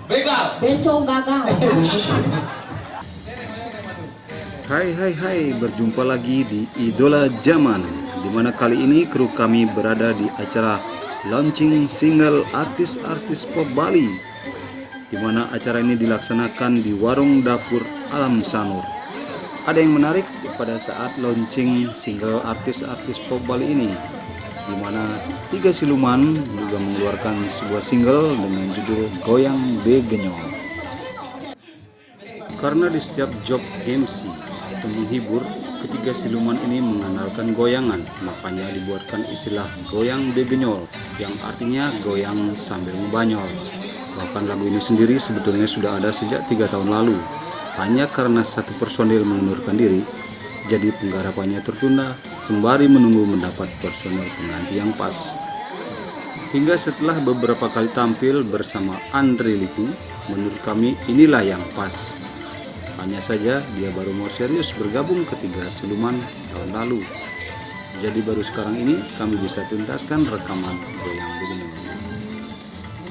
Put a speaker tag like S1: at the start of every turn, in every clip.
S1: Begal.
S2: Bencong gagal.
S3: Hai, berjumpa lagi di Idola Zaman, di mana kali ini kru kami berada di acara launching single artis-artis pop Bali, di mana acara ini dilaksanakan di Warung Dapur Alam Sanur. Ada yang menarik pada saat launching single artis-artis pop Bali ini, di mana Tiga Siluman juga mengeluarkan sebuah single dengan judul Goyang Begenyol. Karena di setiap job MC atau menghibur, Ketiga Siluman ini mengandalkan goyangan, makanya dibuatkan istilah goyang begenyol yang artinya goyang sambil ngebanyol. Bahkan lagu ini sendiri sebetulnya sudah ada sejak 3 tahun lalu. Hanya karena satu personil mengundurkan diri, jadi penggarapannya tertunda sembari menunggu mendapat personil pengganti yang pas. Hingga setelah beberapa kali tampil bersama Andre Liku, menurut kami inilah yang pas. Hanya saja dia baru mau serius bergabung ke Tiga Siluman tahun lalu. Jadi baru sekarang ini kami bisa tuntaskan rekaman goyang begenyol.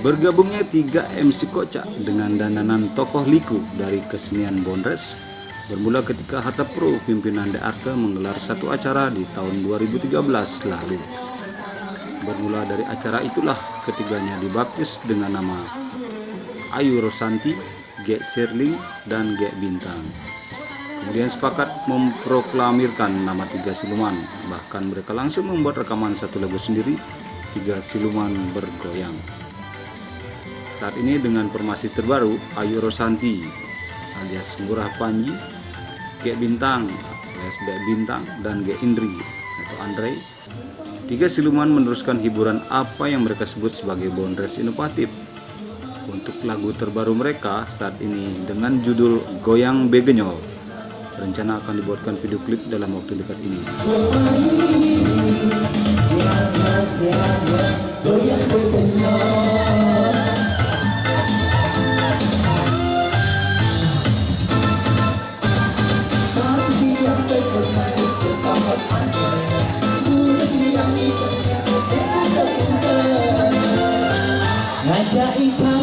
S3: Bergabungnya 3 MC kocak dengan dandanan tokoh Liku dari kesenian Bondres bermula ketika Hatta Pro pimpinan DARTE menggelar satu acara di tahun 2013 lalu. Bermula dari acara itulah ketiganya dibaptis dengan nama Ayu Rosanti, Gek Cirling, dan Gek Bintang. Kemudian sepakat memproklamirkan nama Tiga Siluman. Bahkan mereka langsung membuat rekaman satu lagu sendiri, Tiga Siluman Bergoyang. Saat ini dengan formasi terbaru, Ayu Rosanti alias Ngurah Panji, Gek Bintang alias Gek Bintang, dan Gek Indri atau Andre, Tiga Siluman meneruskan hiburan apa yang mereka sebut sebagai Bondres inovatif. Untuk lagu terbaru mereka saat ini dengan judul Goyang Begenyol, rencana akan dibuatkan video klip dalam waktu dekat ini.
S2: Ngajak ikan